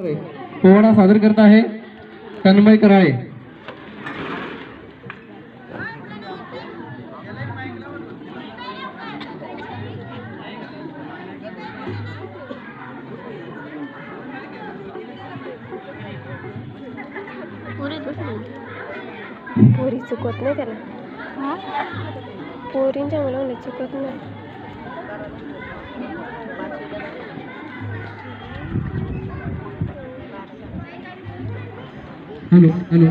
पोवाडा सादर करत आहे तन्मय कराळे. पोरी चुकत नाही त्याला, पोरींच्या मुलांना चुकत नाही. हॅलो हॅलो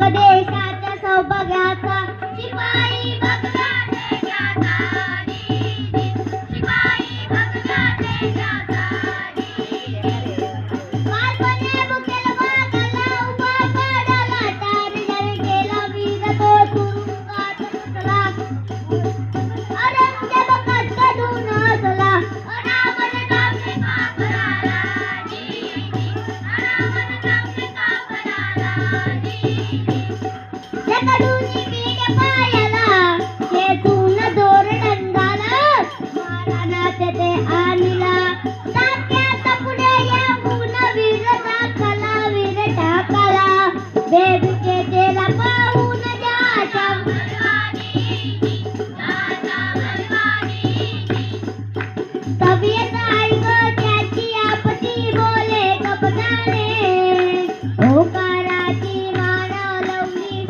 देशाच्या सौभाग्याचा शिपाई बघला देशाचा शिपाई बघला देशाचा बालपणे बुकेल वागला उभा काढला तार जर केला वीर तो तुरुंगात घुसला औरंगजेब कटकटून हसला अनामन कापले कापराला अनामन कापले कापराला कडूनी बीड पायाला खेचून दोर दंडाला महाराणा तेथे आणला टाक्यात पुढे येऊन वीर टाकला बेबीचे पाहून जाचा तब्येत ऐक त्याची आपती बोले कपटाने होकाराची मान लवली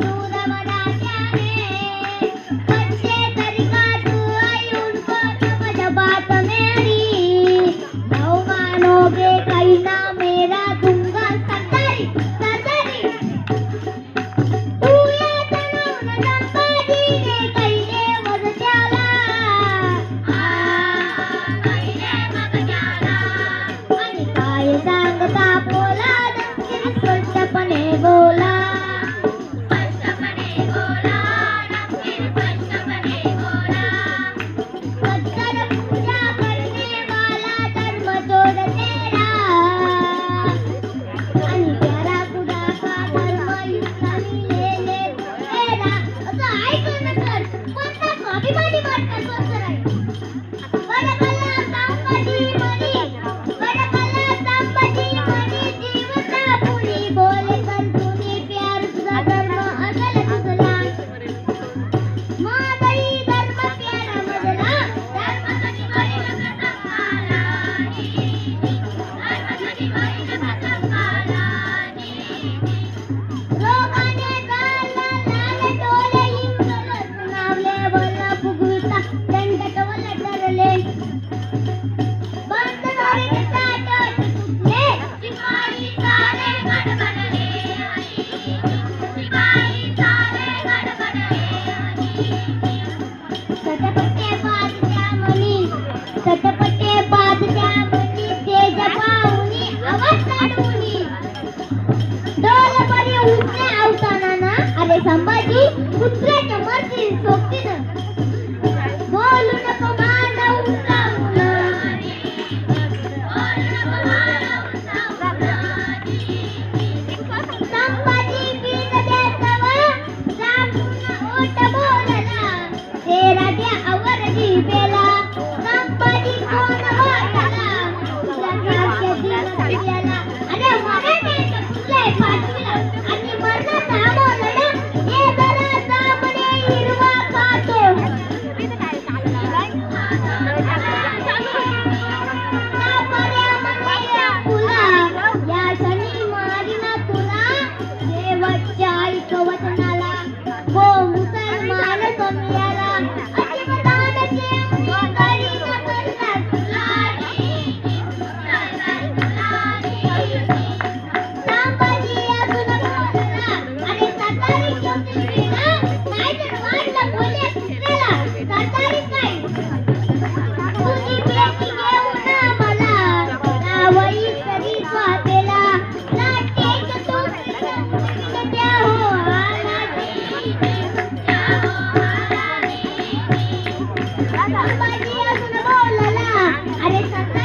संभाजी पुत्राच्या मर्जी सोबतीनं बोलू नको मानव संभाजी पीठ देतवा रामून ओट बोलला ते राजा अवर जीवेला संभाजी असून बोलला, अरे सत्ता